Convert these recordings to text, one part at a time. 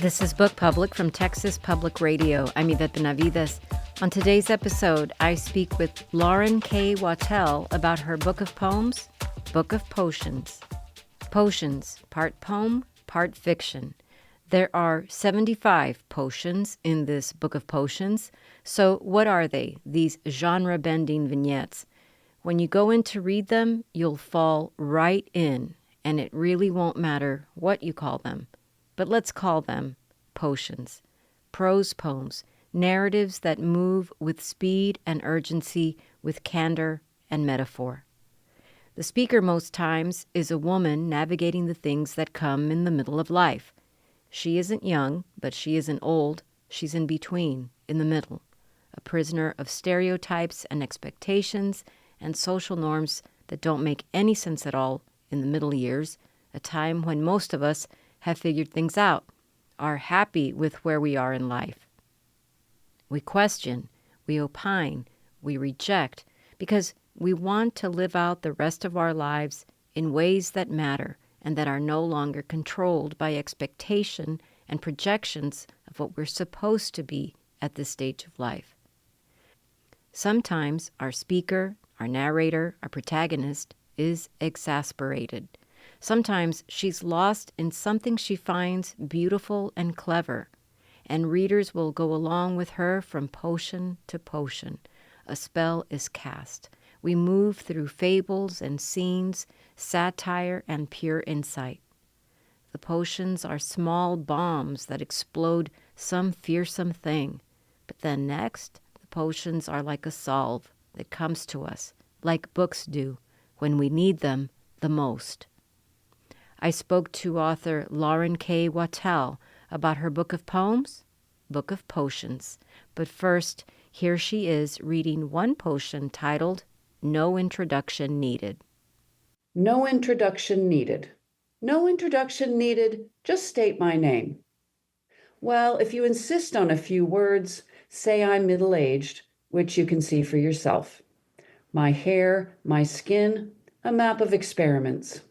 This is Book Public from Texas Public Radio. I'm Yvette Benavides. On today's episode, I speak with Lauren K. Watel about her book of poems, Book of Potions. Potions, part poem, part fiction. There are 75 potions in this Book of Potions. So what are they, these genre-bending vignettes? When you go in to read them, you'll fall right in, and it really won't matter what you call them. But let's call them potions. Prose poems, narratives that move with speed and urgency, with candor and metaphor. The speaker most times is a woman navigating the things that come in the middle of life. She isn't young, but she isn't old. She's in between, in the middle. A prisoner of stereotypes and expectations and social norms that don't make any sense at all in the middle years, a time when most of us have figured things out, are happy with where we are in life. We question, we opine, we reject, because we want to live out the rest of our lives in ways that matter and that are no longer controlled by expectation and projections of what we're supposed to be at this stage of life. Sometimes our speaker, our narrator, our protagonist is exasperated. Sometimes she's lost in something she finds beautiful and clever, and readers will go along with her from potion to potion. A spell is cast. We move through fables and scenes, satire and pure insight. The potions are small bombs that explode some fearsome thing, but then next, the potions are like a salve that comes to us, like books do, when we need them the most. I spoke to author Lauren K. Watel about her book of poems, Book of Potions. But first, here she is reading one potion titled No Introduction Needed. No introduction needed. No introduction needed, just state my name. Well, if you insist on a few words, say I'm middle-aged, which you can see for yourself. My hair, my skin, a map of experiments.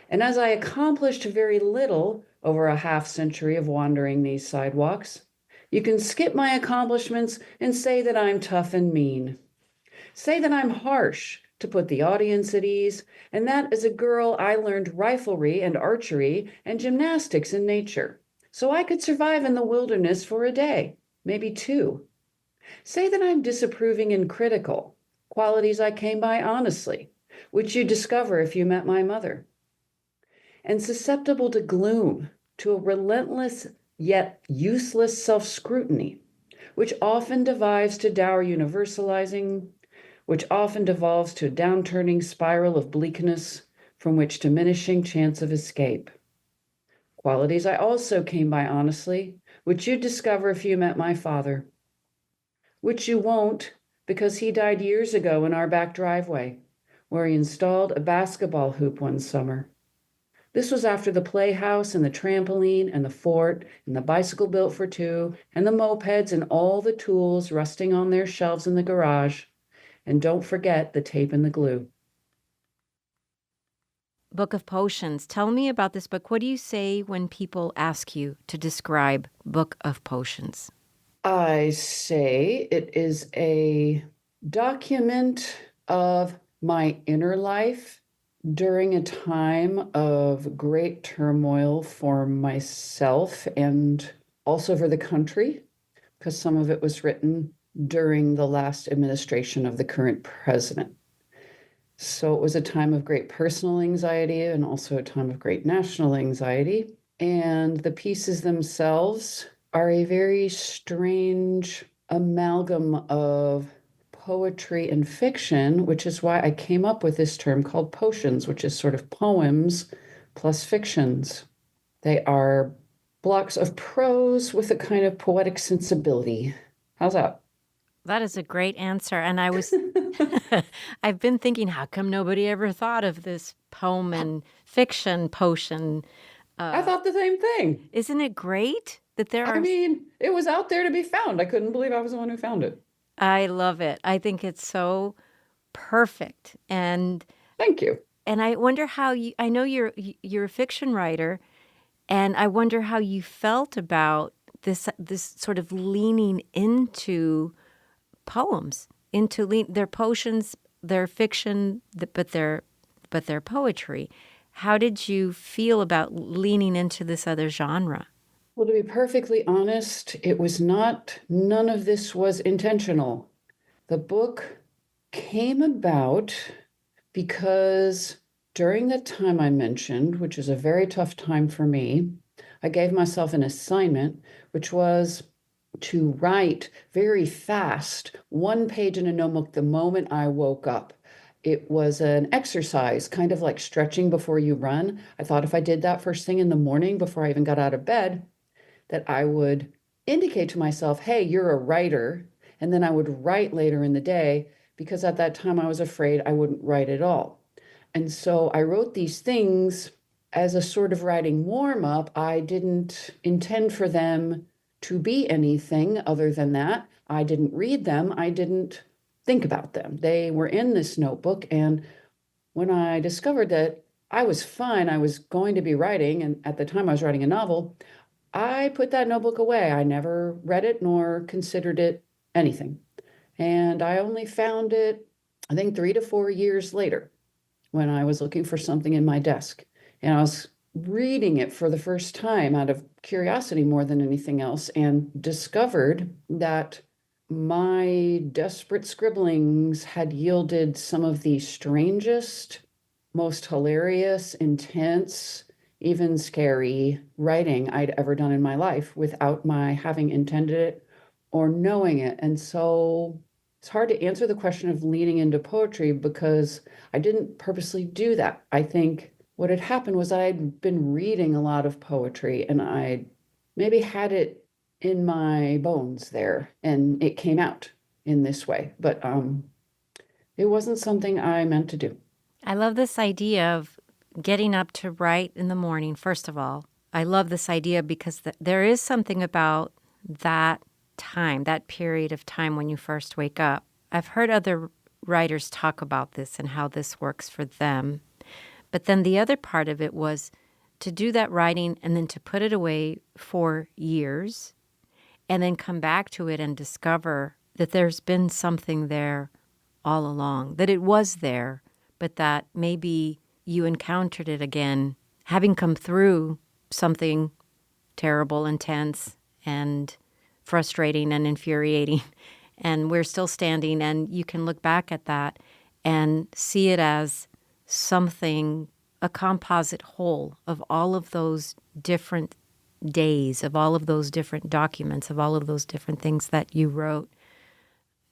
And as I accomplished very little over a half-century of wandering these sidewalks, you can skip my accomplishments and say that I'm tough and mean. Say that I'm harsh to put the audience at ease, and that as a girl I learned riflery and archery and gymnastics in nature, so I could survive in the wilderness for a day, maybe two. Say that I'm disapproving and critical, qualities I came by honestly, which you'd discover if you met my mother. And susceptible to gloom, to a relentless yet useless self-scrutiny, which often devolves to dour universalizing, which often devolves to a downturning spiral of bleakness from which diminishing chance of escape. Qualities I also came by honestly, which you'd discover if you met my father, which you won't because he died years ago in our back driveway, where he installed a basketball hoop one summer. This was after the playhouse and the trampoline and the fort and the bicycle built for two and the mopeds and all the tools rusting on their shelves in the garage. And don't forget the tape and the glue. Book of Potions. Tell me about this book. What do you say when people ask you to describe Book of Potions? I say it is a document of my inner life during a time of great turmoil for myself and also for the country, because some of it was written during the last administration of the current president. So it was a time of great personal anxiety and also a time of great national anxiety. And the pieces themselves are a very strange amalgam of poetry and fiction, which is why I came up with this term called potions, which is sort of poems plus fictions. They are blocks of prose with a kind of poetic sensibility. How's that? That is a great answer. And I've been thinking, how come nobody ever thought of this poem and fiction potion? I thought the same thing. Isn't it great that there are... I mean, it was out there to be found. I couldn't believe I was the one who found it. I love it. I think it's so perfect. And thank you. And I wonder how I know you're a fiction writer, And I wonder how you felt about this sort of leaning into poems, into their potions, their fiction, but their poetry. How did you feel about leaning into this other genre? Well, to be perfectly honest, none of this was intentional. The book came about because during the time I mentioned, which is a very tough time for me, I gave myself an assignment, which was to write very fast, one page in a notebook the moment I woke up. It was an exercise, kind of like stretching before you run. I thought if I did that first thing in the morning before I even got out of bed, that I would indicate to myself, hey, you're a writer. And then I would write later in the day because at that time I was afraid I wouldn't write at all. And so I wrote these things as a sort of writing warm up. I didn't intend for them to be anything other than that. I didn't read them. I didn't think about them. They were in this notebook. And when I discovered that I was fine, I was going to be writing, and at the time I was writing a novel, I put that notebook away. I never read it nor considered it anything. And I only found it, I think, 3 to 4 years later when I was looking for something in my desk. And I was reading it for the first time out of curiosity more than anything else, and discovered that my desperate scribblings had yielded some of the strangest, most hilarious, intense, even scary writing I'd ever done in my life without my having intended it or knowing it. And so it's hard to answer the question of leaning into poetry because I didn't purposely do that. I think what had happened was I'd been reading a lot of poetry and I maybe had it in my bones there and it came out in this way. But it wasn't something I meant to do. I love this idea of getting up to write in the morning, first of all. I love this idea because there is something about that time, that period of time when you first wake up. I've heard other writers talk about this and how this works for them. But then the other part of it was to do that writing and then to put it away for years and then come back to it and discover that there's been something there all along, that it was there, but that maybe you encountered it again, having come through something terrible, intense, and frustrating and infuriating. And we're still standing, and you can look back at that and see it as something, a composite whole of all of those different days, of all of those different documents, of all of those different things that you wrote.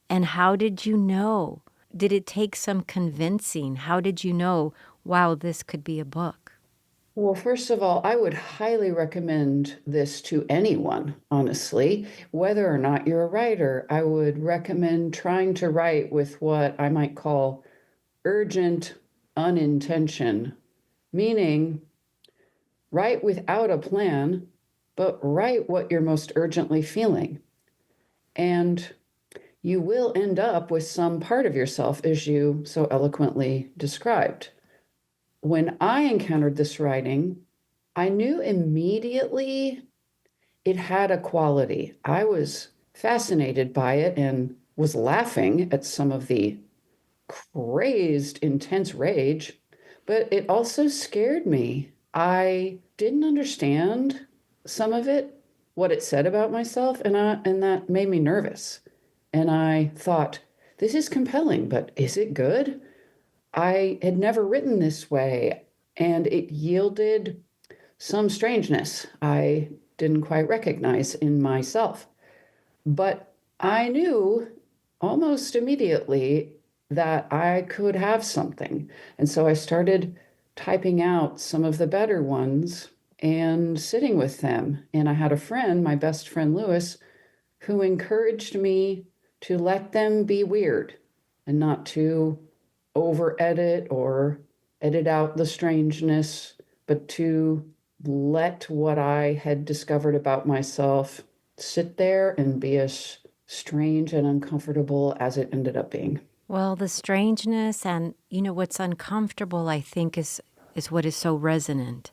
And how did you know? Did it take some convincing? How did you know, wow, this could be a book? Well, first of all, I would highly recommend this to anyone, honestly. Whether or not you're a writer, I would recommend trying to write with what I might call urgent unintention, meaning write without a plan, but write what you're most urgently feeling. And you will end up with some part of yourself, as you so eloquently described. When I encountered this writing, I knew immediately it had a quality. I was fascinated by it and was laughing at some of the crazed, intense rage, but it also scared me. I didn't understand some of it, what it said about myself, and that made me nervous. And I thought, this is compelling, but is it good? I had never written this way, and it yielded some strangeness I didn't quite recognize in myself. But I knew almost immediately that I could have something. And so I started typing out some of the better ones and sitting with them. And I had a friend, my best friend Lewis, who encouraged me to let them be weird and not to over edit or edit out the strangeness, but to let what I had discovered about myself sit there and be as strange and uncomfortable as it ended up being. Well, the strangeness and, what's uncomfortable, I think, is what is so resonant.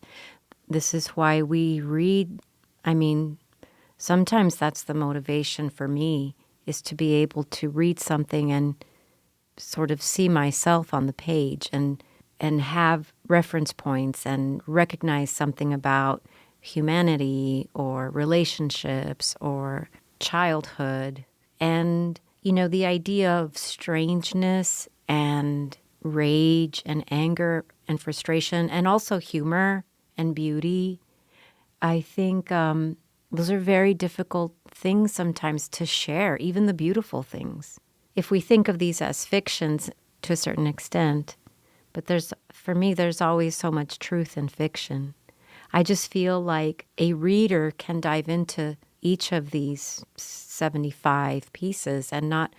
this is why we read. I mean, sometimes that's the motivation for me, is to be able to read something and sort of see myself on the page and have reference points and recognize something about humanity or relationships or childhood. And, the idea of strangeness and rage and anger and frustration and also humor and beauty, I think those are very difficult things sometimes to share, even the beautiful things. If we think of these as fictions to a certain extent, but for me, there's always so much truth in fiction. I just feel like a reader can dive into each of these 75 pieces and not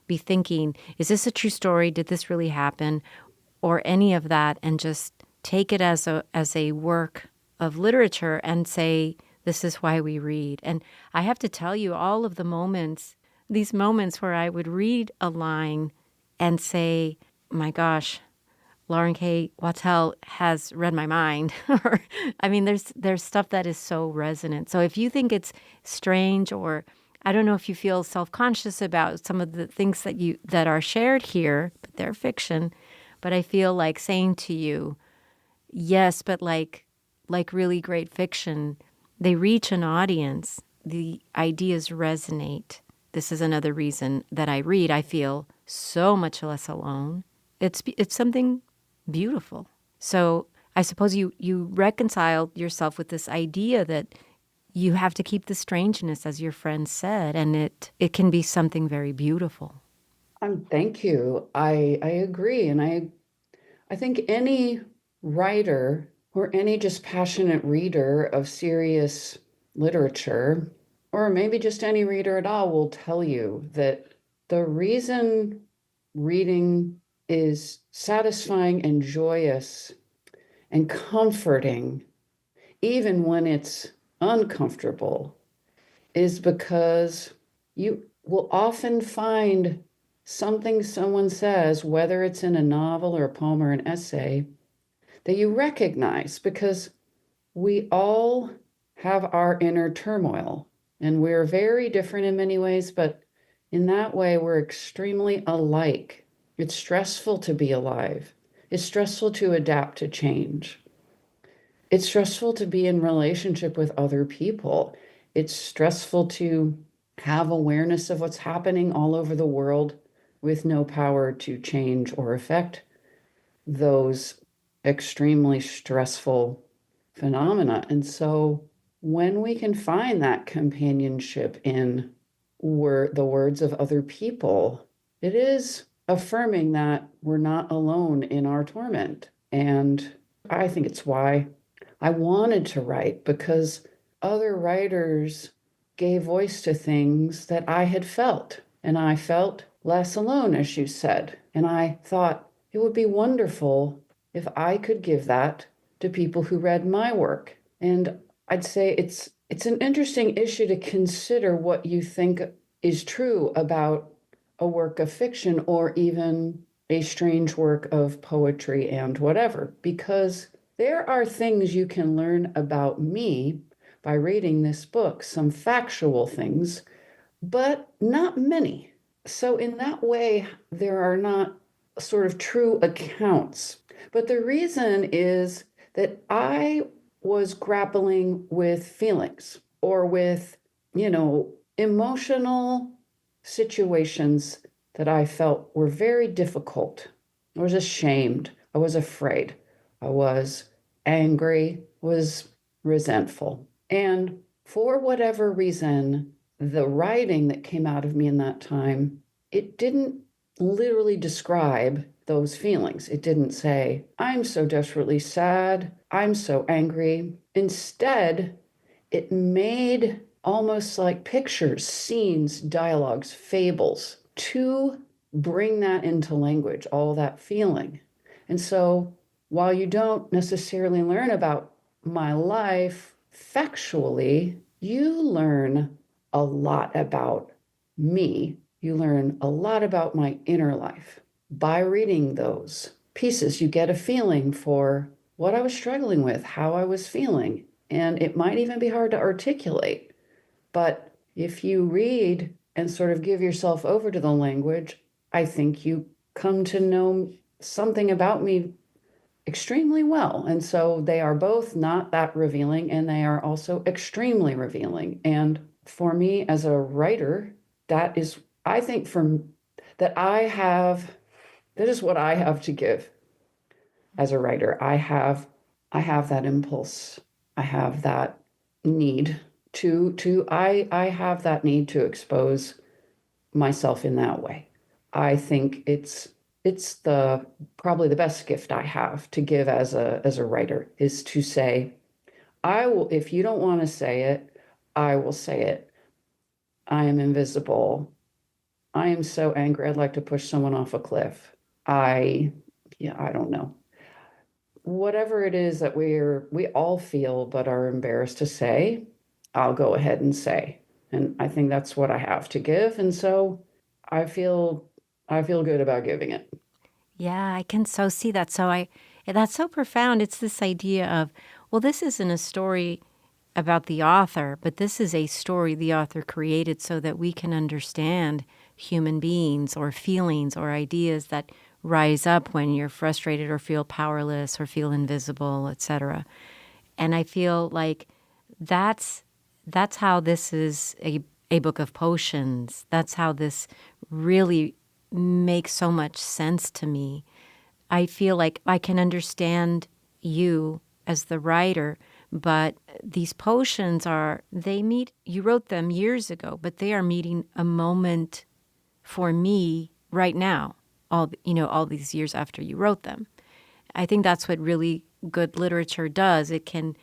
be thinking, is this a true story? Did this really happen? Or any of that, and just take it as a work of literature and say, this is why we read. And I have to tell you, all of these moments where I would read a line and say, my gosh, Lauren K. Watel has read my mind. I mean, there's stuff that is so resonant. So if you think it's strange, or I don't know if you feel self-conscious about some of the things that are shared here, but they're fiction. But I feel like saying to you, yes, but like really great fiction, they reach an audience. The ideas resonate. This is another reason that I read. I feel so much less alone. It's something beautiful. So I suppose you reconciled yourself with this idea that you have to keep the strangeness, as your friend said, and it can be something very beautiful. Thank you. I agree. And I think any writer or any just passionate reader of serious literature, or maybe just any reader at all, will tell you that the reason reading is satisfying and joyous and comforting, even when it's uncomfortable, is because you will often find something someone says, whether it's in a novel or a poem or an essay, that you recognize, because we all have our inner turmoil and we're very different in many ways, but in that way, we're extremely alike. It's stressful to be alive. It's stressful to adapt to change. It's stressful to be in relationship with other people. It's stressful to have awareness of what's happening all over the world with no power to change or affect those extremely stressful phenomena. And so when we can find that companionship in the words of other people, it is affirming that we're not alone in our torment. And I think it's why I wanted to write, because other writers gave voice to things that I had felt, and I felt less alone, as you said. And I thought it would be wonderful if I could give that to people who read my work. And I'd say it's an interesting issue to consider what you think is true about a work of fiction or even a strange work of poetry and whatever, because there are things you can learn about me by reading this book, some factual things, but not many. So in that way, there are not sort of true accounts. But the reason is that I was grappling with feelings or with, emotional situations that I felt were very difficult. I was ashamed. I was afraid. I was angry, was resentful. And for whatever reason, the writing that came out of me in that time, it didn't literally describe those feelings. It didn't say, I'm so desperately sad, I'm so angry. Instead, it made almost like pictures, scenes, dialogues, fables to bring that into language, all that feeling. And so while you don't necessarily learn about my life factually, you learn a lot about me. You learn a lot about my inner life. By reading those pieces, you get a feeling for what I was struggling with, how I was feeling. And it might even be hard to articulate. But if you read and sort of give yourself over to the language, I think you come to know something about me extremely well. And so they are both not that revealing, and they are also extremely revealing. And for me as a writer, that is, I think, that I have, that is what I have to give as a writer. I have that impulse. I have that need I have that need to expose myself in that way. I think it's the probably the best gift I have to give as a writer, is to say, I will, if you don't want to say it, I will say it. I am invisible. I am so angry I'd like to push someone off a cliff. I yeah, I don't know. Whatever it is that we all feel but are embarrassed to say, I'll go ahead and say. And I think that's what I have to give. And so I feel I feel good about giving it. Yeah, I can so see that. That's so profound. It's this idea of, well, this isn't a story about the author, but this is a story the author created so that we can understand human beings or feelings or ideas that rise up when you're frustrated or feel powerless or feel invisible, etc. And I feel like that's that's how this is a book of potions. That's how this really makes so much sense to me. I feel like I can understand you as the writer, but these potions you wrote them years ago, but they are meeting a moment for me right now, all these years after you wrote them. I think that's what really good literature does. It can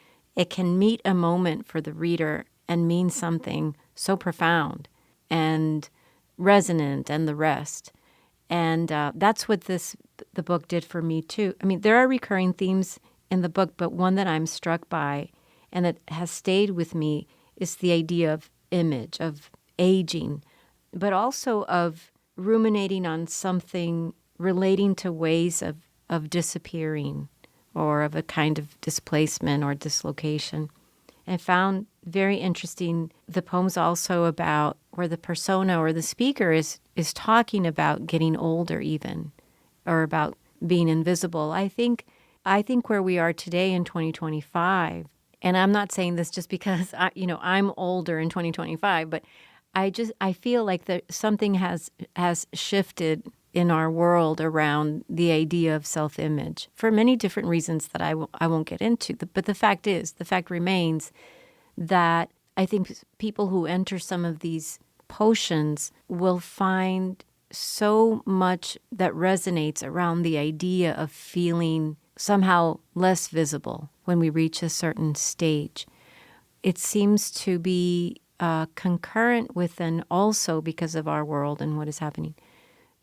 meet a moment for the reader and mean something so profound and resonant and the rest. And that's what the book did for me too. I mean, there are recurring themes in the book, but one that I'm struck by and that has stayed with me is the idea of image, of aging, but also of ruminating on something relating to ways of disappearing or of a kind of displacement or dislocation. And I found very interesting the poems also about where the persona or the speaker is talking about getting older even, or about being invisible. I think where we are today in 2025, and I'm not saying this just because I'm older in 2025, but I feel like something has shifted in our world around the idea of self-image for many different reasons that I won't get into. But the fact remains that I think people who enter some of these potions will find so much that resonates around the idea of feeling somehow less visible when we reach a certain stage. It seems to be concurrent with, and also because of our world and what is happening,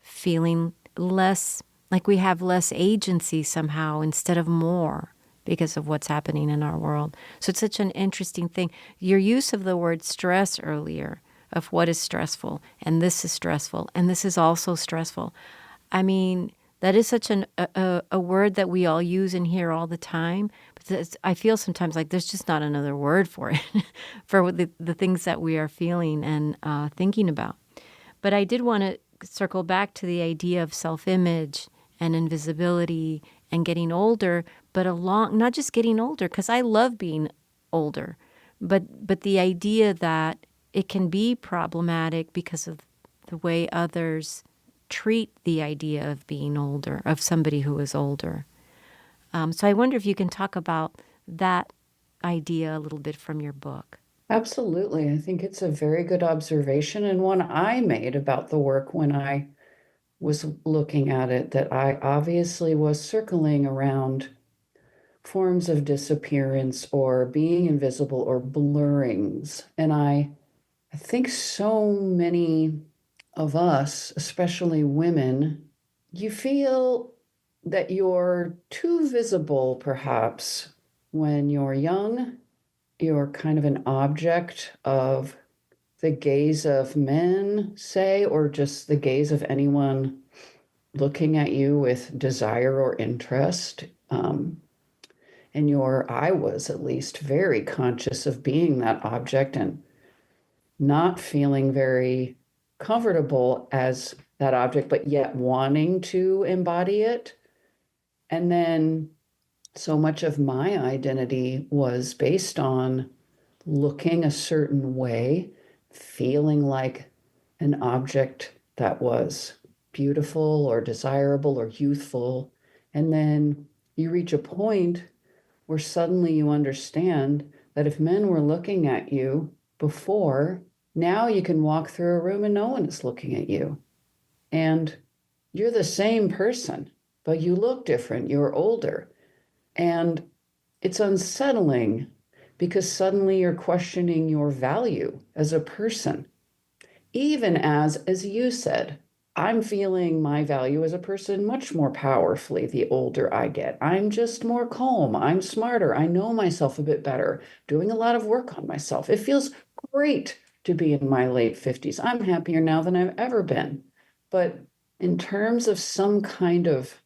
feeling less like we have less agency somehow instead of more because of what's happening in our world. So it's such an interesting thing. Your use of the word stress earlier, of what is stressful, and this is stressful, and this is also stressful. I mean, that is such a word that we all use and hear all the time. But I feel sometimes like there's just not another word for it, for the things that we are feeling and thinking about. But I did want to circle back to the idea of self-image and invisibility and getting older, but not just getting older, because I love being older, but the idea that it can be problematic because of the way others treat the idea of being older, of somebody who is older. So I wonder if you can talk about that idea a little bit from your book. Absolutely. I think it's a very good observation, and one I made about the work when I was looking at it, that I obviously was circling around forms of disappearance or being invisible or blurrings. And I think so many of us, especially women, you feel that you're too visible, perhaps, when you're young. You're kind of an object of the gaze of men, say, or just the gaze of anyone looking at you with desire or interest. And I was at least very conscious of being that object and not feeling very comfortable as that object, but yet wanting to embody it. And then so much of my identity was based on looking a certain way, feeling like an object that was beautiful or desirable or youthful. And then you reach a point where suddenly you understand that if men were looking at you before, now you can walk through a room and no one is looking at you. And you're the same person, but you look different, you're older. And it's unsettling because suddenly you're questioning your value as a person. Even as you said, I'm feeling my value as a person much more powerfully the older I get. I'm just more calm. I'm smarter. I know myself a bit better, doing a lot of work on myself. It feels great to be in my late 50s. I'm happier now than I've ever been. But in terms of some kind of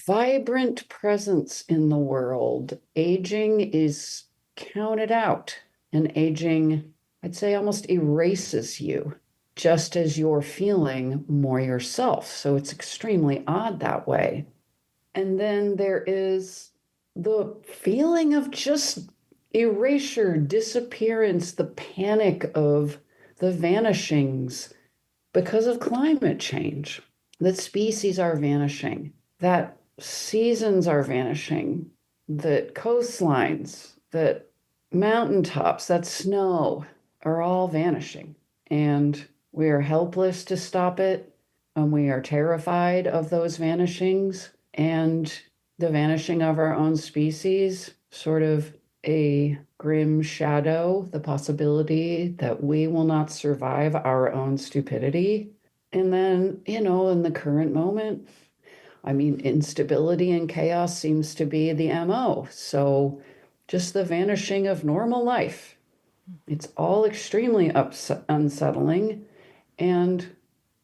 vibrant presence in the world, aging is counted out, and aging, I'd say, almost erases you just as you're feeling more yourself. So it's extremely odd that way. And then there is the feeling of just erasure, disappearance, the panic of the vanishings because of climate change, that species are vanishing, that seasons are vanishing, that coastlines, that mountaintops, that snow are all vanishing. And we are helpless to stop it. And we are terrified of those vanishings and the vanishing of our own species, sort of a grim shadow, the possibility that we will not survive our own stupidity. And then, in the current moment, instability and chaos seems to be the MO. So just the vanishing of normal life. It's all extremely unsettling. And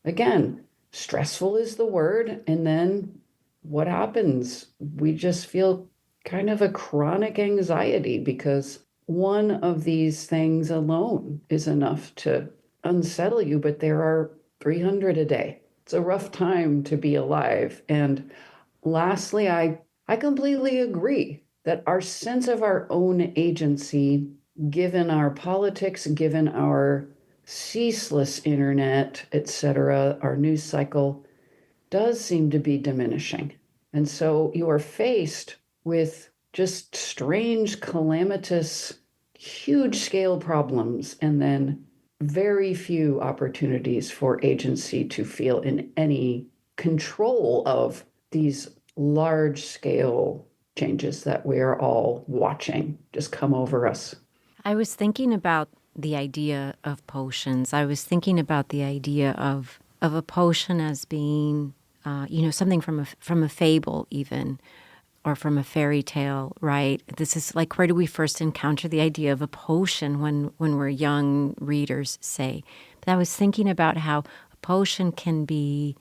again, stressful is the word. And then what happens? We just feel kind of a chronic anxiety because one of these things alone is enough to unsettle you, but there are 300 a day. It's a rough time to be alive. And lastly, I completely agree that our sense of our own agency, given our politics, given our ceaseless internet, etc., our news cycle, does seem to be diminishing. And so you are faced with just strange, calamitous, huge scale problems, and then very few opportunities for agency to feel in any control of these large scale changes that we are all watching just come over us. I was thinking about the idea of potions. I was thinking about the idea of a potion as being, something from a fable even, or from a fairy tale, right? This is like, where do we first encounter the idea of a potion when we're young readers, say? But I was thinking about how a potion can be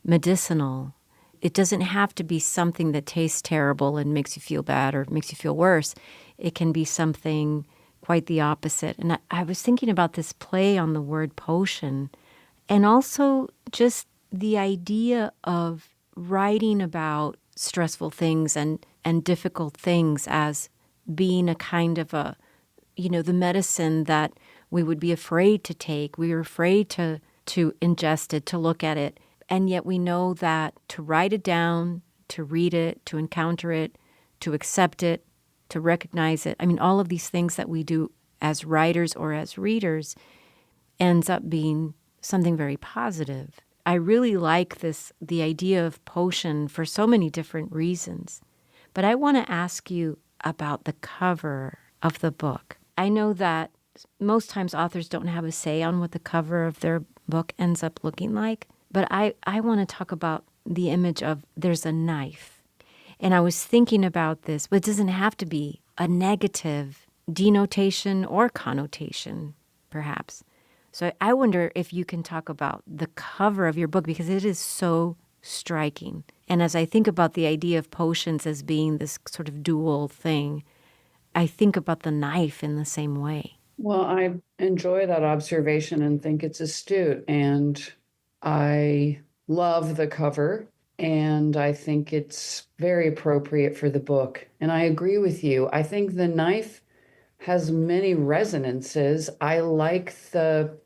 medicinal. It doesn't have to be something that tastes terrible and makes you feel bad or makes you feel worse. It can be something quite the opposite. And I was thinking about this play on the word potion, and also just the idea of writing about stressful things and difficult things as being a kind of the medicine that we would be afraid to take. We were afraid to ingest it, to look at it. And yet we know that to write it down, to read it, to encounter it, to accept it, to recognize it, all of these things that we do as writers or as readers ends up being something very positive. I really like the idea of potion for so many different reasons. But I want to ask you about the cover of the book. I know that most times authors don't have a say on what the cover of their book ends up looking like. But I want to talk about the image of there's a knife. And I was thinking about this, but it doesn't have to be a negative denotation or connotation, perhaps. So I wonder if you can talk about the cover of your book, because it is so striking. And as I think about the idea of potions as being this sort of dual thing, I think about the knife in the same way. Well, I enjoy that observation and think it's astute. And I love the cover. And I think it's very appropriate for the book. And I agree with you. I think the knife has many resonances. I like the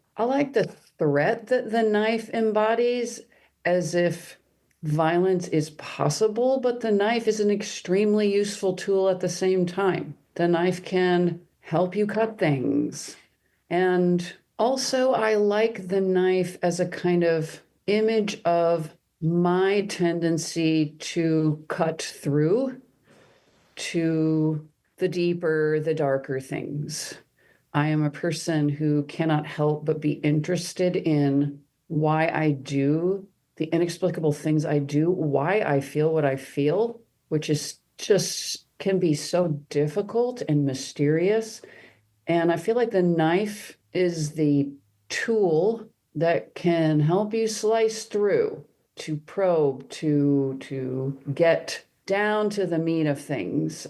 threat that the knife embodies, as if violence is possible, but the knife is an extremely useful tool at the same time. The knife can help you cut things. And also, I like the knife as a kind of image of my tendency to cut through to the deeper, the darker things. I am a person who cannot help but be interested in why I do the inexplicable things I do, why I feel what I feel, which is just can be so difficult and mysterious. And I feel like the knife is the tool that can help you slice through, to probe, to get down to the meat of things,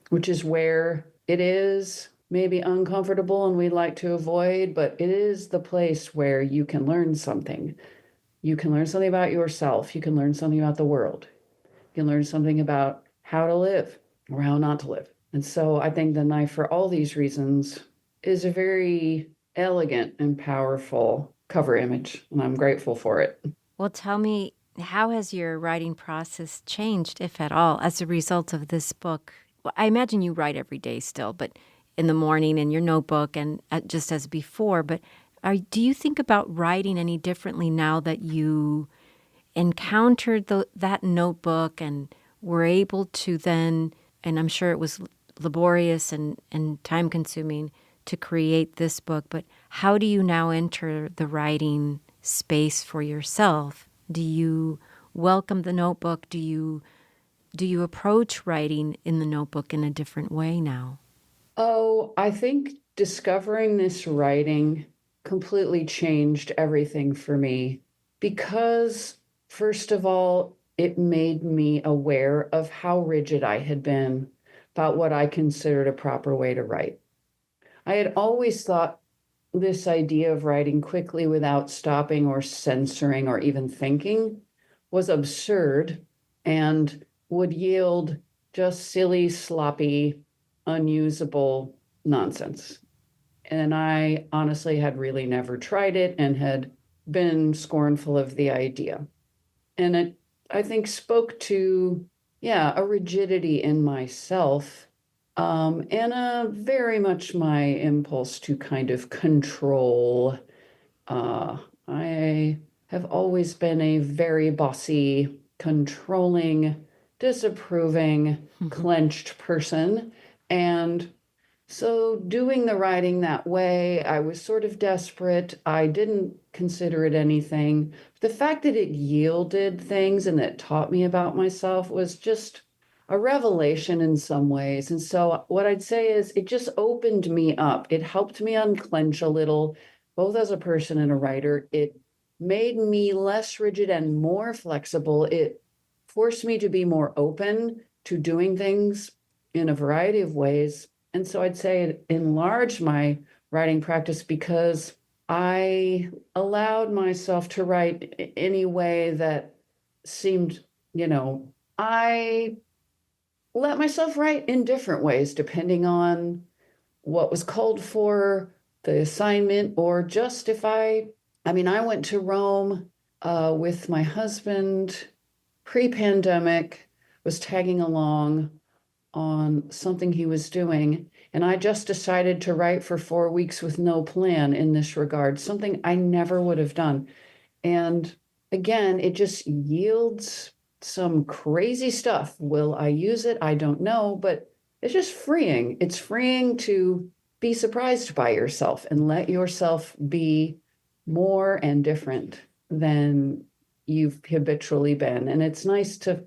which is where it is maybe uncomfortable and we'd like to avoid, but it is the place where you can learn something. You can learn something about yourself. You can learn something about the world. You can learn something about how to live or how not to live. And so I think the knife, for all these reasons, is a very elegant and powerful cover image, and I'm grateful for it. Well, tell me, how has your writing process changed, if at all, as a result of this book? Well, I imagine you write every day still, but in the morning in your notebook and just as before. But do you think about writing any differently now that you encountered that notebook and were able to then, and I'm sure it was laborious and time-consuming to create this book, but how do you now enter the writing space for yourself? Do you welcome the notebook? Do you approach writing in the notebook in a different way now? Oh, I think discovering this writing completely changed everything for me because, first of all, it made me aware of how rigid I had been about what I considered a proper way to write. I had always thought this idea of writing quickly without stopping or censoring or even thinking was absurd and would yield just silly, sloppy, unusable nonsense. And I honestly had really never tried it and had been scornful of the idea. And it, I think, spoke to, yeah, a rigidity in myself, and very much my impulse to kind of control. I have always been a very bossy, controlling, disapproving, clenched person. And so doing the writing that way, I was sort of desperate. I didn't consider it anything. The fact that it yielded things and that taught me about myself was just a revelation in some ways. And so what I'd say is it just opened me up. It helped me unclench a little, both as a person and a writer. It made me less rigid and more flexible. It forced me to be more open to doing things in a variety of ways. And so I'd say it enlarged my writing practice because I allowed myself to write any way that seemed, I let myself write in different ways depending on what was called for, the assignment, or just if I went to Rome with my husband pre-pandemic, was tagging along on something he was doing. And I just decided to write for 4 weeks with no plan in this regard, something I never would have done. And again, it just yields some crazy stuff. Will I use it? I don't know, but it's just freeing. It's freeing to be surprised by yourself and let yourself be more and different than you've habitually been. And it's nice to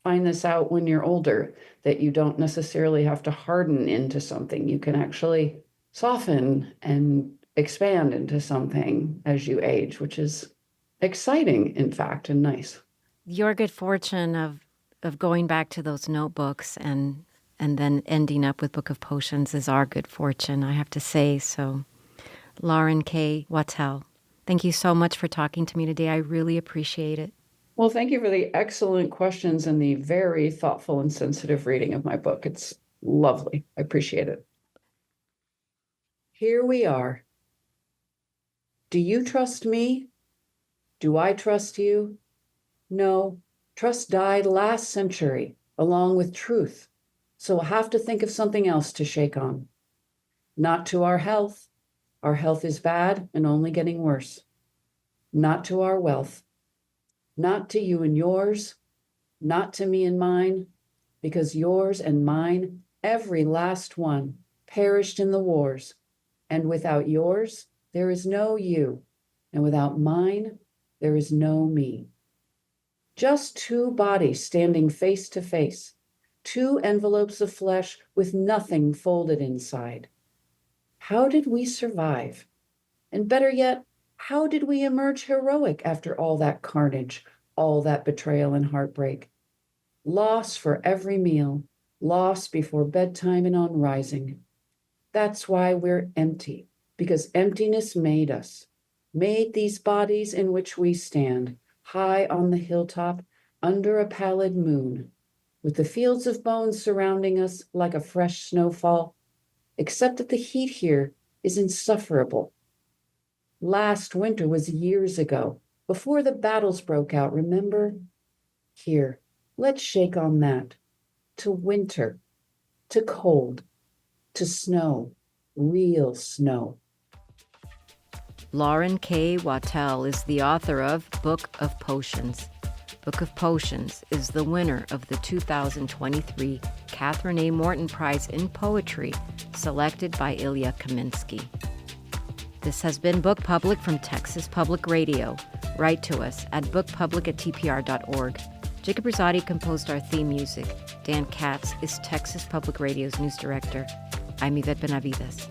find this out when you're older, that you don't necessarily have to harden into something. You can actually soften and expand into something as you age, which is exciting, in fact, and nice. Your good fortune of going back to those notebooks and then ending up with Book of Potions is our good fortune, I have to say. So, Lauren K. Watel, thank you so much for talking to me today. I really appreciate it. Well, thank you for the excellent questions and the very thoughtful and sensitive reading of my book. It's lovely. I appreciate it. Here we are. Do you trust me? Do I trust you? No, trust died last century, along with truth. So we'll have to think of something else to shake on. Not to our health. Our health is bad and only getting worse. Not to our wealth. Not to you and yours. Not to me and mine, because yours and mine, every last one, perished in the wars. And without yours, there is no you. And without mine, there is no me. Just two bodies standing face to face, two envelopes of flesh with nothing folded inside. How did we survive? And better yet, how did we emerge heroic after all that carnage, all that betrayal and heartbreak? Loss for every meal, loss before bedtime and on rising. That's why we're empty, because emptiness made us, made these bodies in which we stand, high on the hilltop, under a pallid moon, with the fields of bones surrounding us like a fresh snowfall, except that the heat here is insufferable. Last winter was years ago, before the battles broke out, remember? Here, let's shake on that. To winter, to cold, to snow, real snow. Lauren K. Watel is the author of Book of Potions. Book of Potions is the winner of the 2023 Catherine A. Morton Prize in Poetry, selected by Ilya Kaminsky. This has been Book Public from Texas Public Radio. Write to us at bookpublic@tpr.org. Jacob Rosati composed our theme music. Dan Katz is Texas Public Radio's news director. I'm Yvette Benavides.